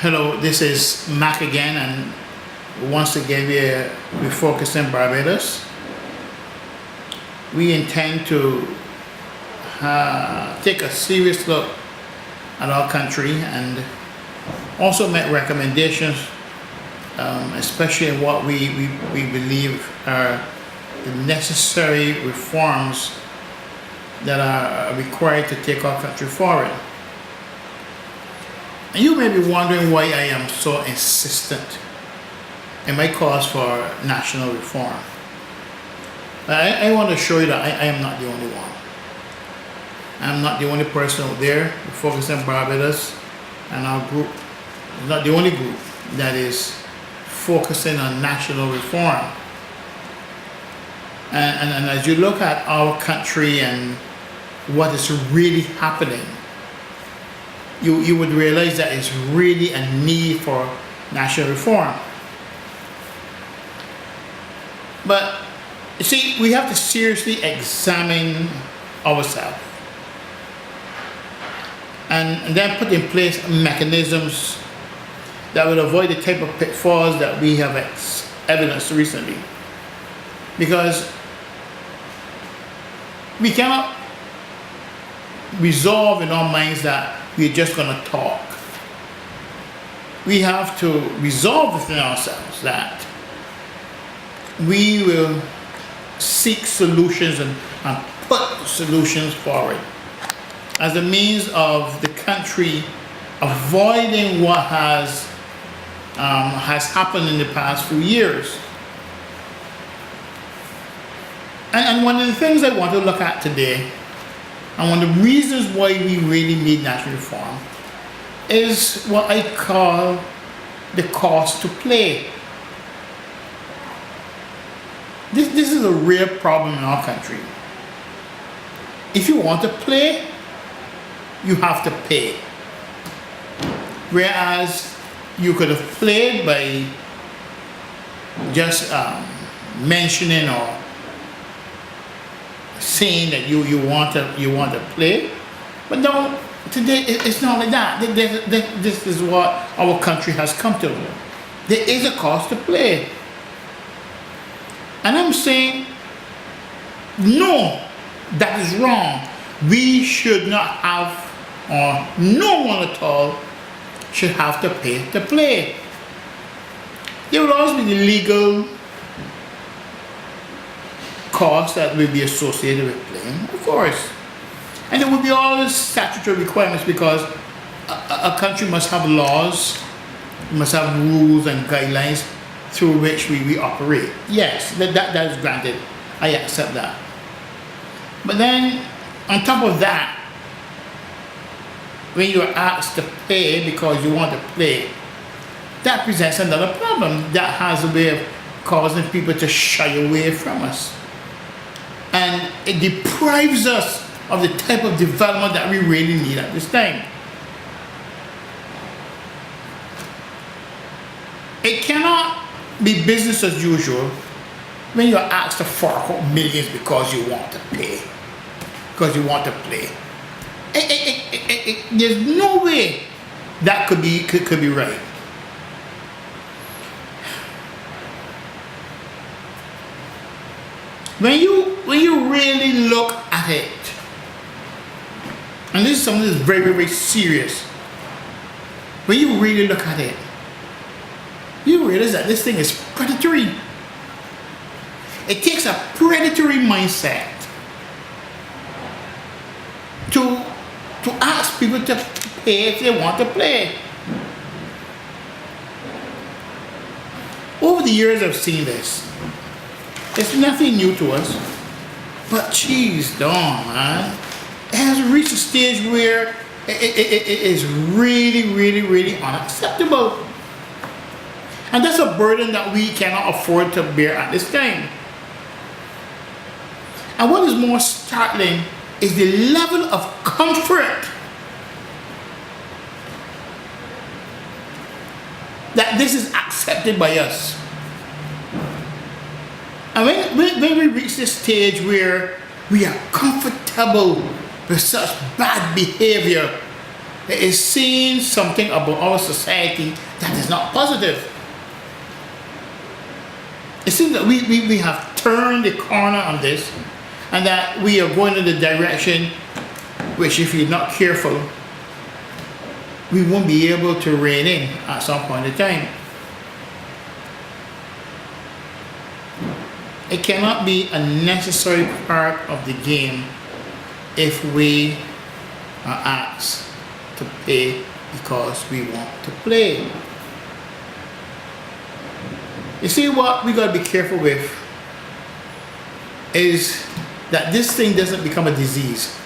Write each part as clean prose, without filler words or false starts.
Hello, this is Mac again, and once again we are refocusing Barbados. We intend to take a serious look at our country and also make recommendations, especially in what we believe are the necessary reforms that are required to take our country forward. And you may be wondering why I am so insistent in my cause for national reform. I want to show you that I am not the only one. I'm not the only person out there Refocusing Barbados, and our group is not the only group that is focusing on national reform. And as you look at our country and what is really happening, you would realize that it's really a need for national reform. But you see, we have to seriously examine ourselves and then put in place mechanisms that will avoid the type of pitfalls that we have evidenced recently. Because we cannot resolve in our minds that we're just going to talk. We have to resolve within ourselves that we will seek solutions and put solutions forward as a means of the country avoiding what has happened in the past few years. And one of the things I want to look at today, and one of the reasons why we really need national reform, is what I call the cost to play. This is a real problem in our country. If you want to play, you have to pay. Whereas you could have played by just mentioning or saying that you want to play, but no, today it's not like that. This is what our country has come to. There is a cost to play, and I'm saying no, that is wrong. We should not have, or no one at all should have to pay to play. There will always be the legal costs that will be associated with playing, of course. And there will be all the statutory requirements, because a country must have laws, must have rules and guidelines through which we operate. Yes, that is granted. I accept that. But then, on top of that, when you are asked to pay because you want to play, that presents another problem that has a way of causing people to shy away from us. And it deprives us of the type of development that we really need at this time. It cannot be business as usual when you're asked to fork out millions because you want to pay, because you want to play. There's no way that could be right. When you really look at it, and this is something that's very, very serious, when you really look at it, you realize that this thing is predatory. It takes a predatory mindset to ask people to pay if they want to play. Over the years I've seen this. It's nothing new to us, but geez, darn, man, it has reached a stage where it is really, really, really unacceptable. And that's a burden that we cannot afford to bear at this time. And what is more startling is the level of comfort that this is accepted by us. And when we reach this stage where we are comfortable with such bad behavior, It is seeing something about our society that is not positive. It seems that we have turned the corner on this, and that we are going in the direction which, if you're not careful, we won't be able to rein in at some point in time. It cannot be a necessary part of the game if we are asked to play because we want to play. You see, what we got to be careful with is that this thing doesn't become a disease.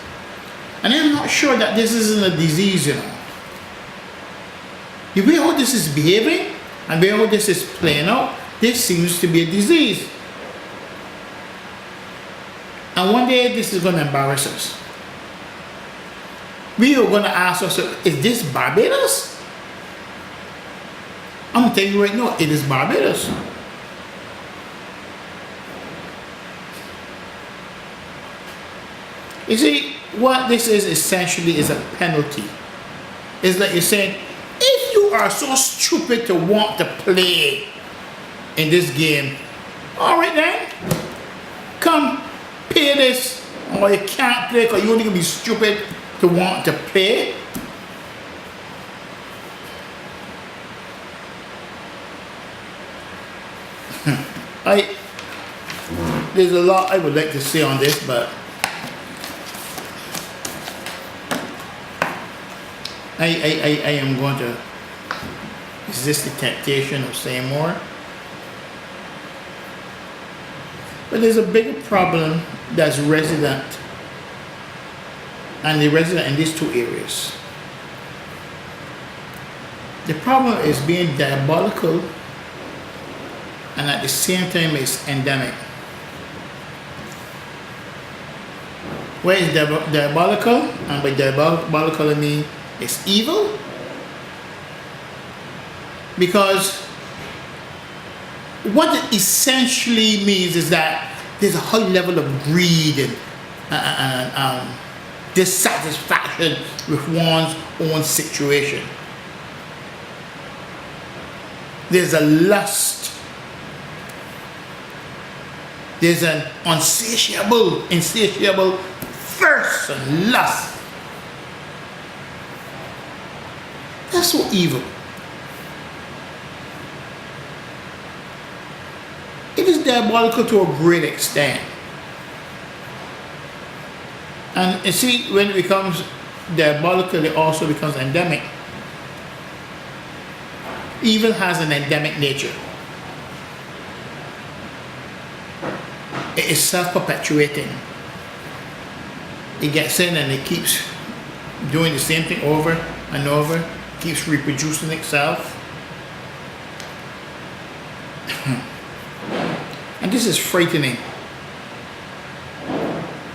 And I'm not sure that this isn't a disease, you know. The way how this is behaving and the way how this is playing out, this seems to be a disease. And one day this is going to embarrass us. We are going to ask ourselves, is this Barbados? I'm telling you right now, it is Barbados. You see, what this is essentially is a penalty. It's like you're saying, if you are so stupid to want to play in this game, all right then, come pay this, or you can't play because you're only going to be stupid to want to play. There's a lot I would like to say on this, but I am going to resist the temptation of saying more. But there's a bigger problem that's resident, and the resident in these two areas. The problem is being diabolical, and at the same time it's endemic. Where is diabolical? And by diabolical I mean it's evil. Because what it essentially means is that there's a high level of greed and dissatisfaction with one's own situation. There's a lust. There's an insatiable thirst and lust. That's so evil. It is diabolical to a great extent. And you see, when it becomes diabolical, it also becomes endemic. Evil has an endemic nature. It is self-perpetuating. It gets in and it keeps doing the same thing over and over, keeps reproducing itself. And this is frightening,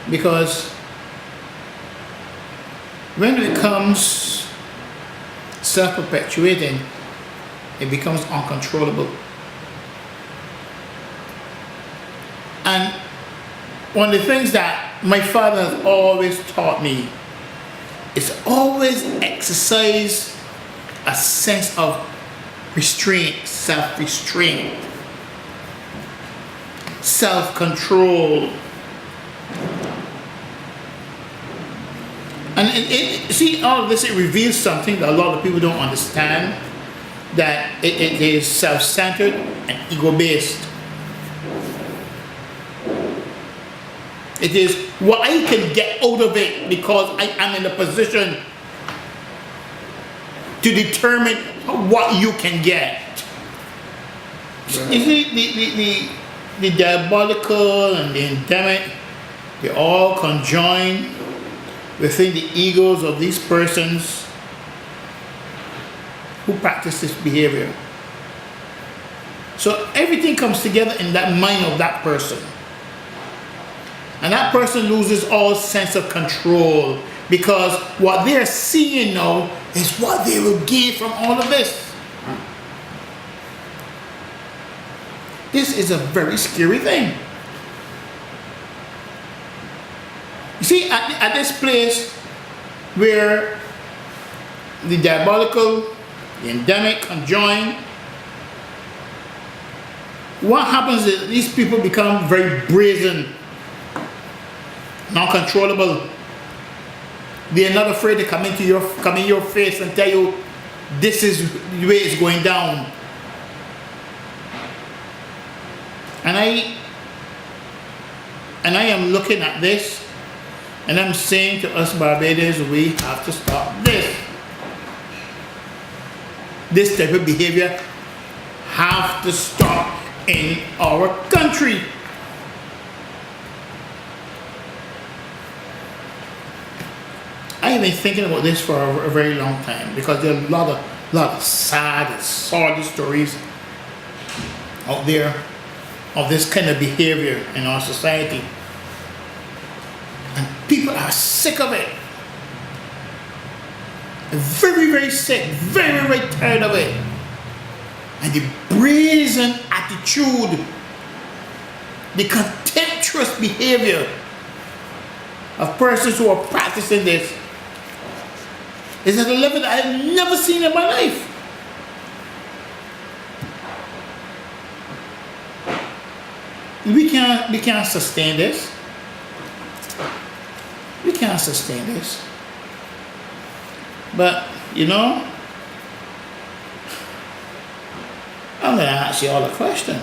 because when it becomes self-perpetuating, it becomes uncontrollable. And one of the things that my father has always taught me is always exercise a sense of restraint, self-restraint, self-control. And see, all of this, it reveals something that a lot of people don't understand, that it is self-centered and ego-based. It is what I can get out of it because I am in a position to determine what you can get. Right. You see, the diabolical and the endemic, they all conjoin within the egos of these persons who practice this behavior. So everything comes together in that mind of that person. And that person loses all sense of control, because what they're seeing now is what they will gain from all of this. This is a very scary thing. You see, at this place where the diabolical, the endemic conjoined, what happens is these people become very brazen, non-controllable. They are not afraid to come in your face and tell you this is the way it's going down. And I am looking at this and I'm saying to us Barbadians, we have to stop this. This type of behavior have to stop in our country. I have been thinking about this for a very long time because there are a lot of sad and sordid stories out there of this kind of behavior in our society. And people are sick of it. Very, very sick, very, very tired of it. And the brazen attitude, the contemptuous behavior of persons who are practicing this is at a level that I've never seen in my life. We can't sustain this. We can't sustain this. But, you know, I'm going to ask you all a question.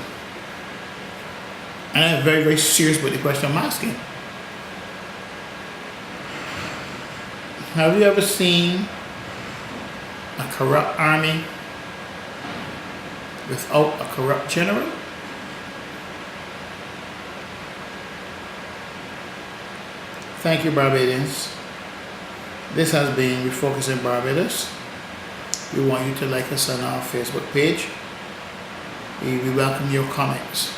And I'm very, very serious about the question I'm asking. Have you ever seen a corrupt army without a corrupt general? Thank you, Barbadians. This has been Refocusing Barbados. We want you to like us on our Facebook page. We welcome your comments.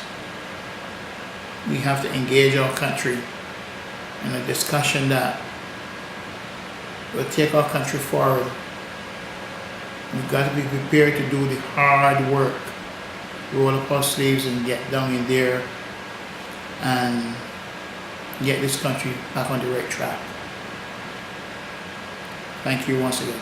We have to engage our country in a discussion that will take our country forward. We've got to be prepared to do the hard work, roll up our sleeves and get down in there and get this country back on the right track. Thank you once again.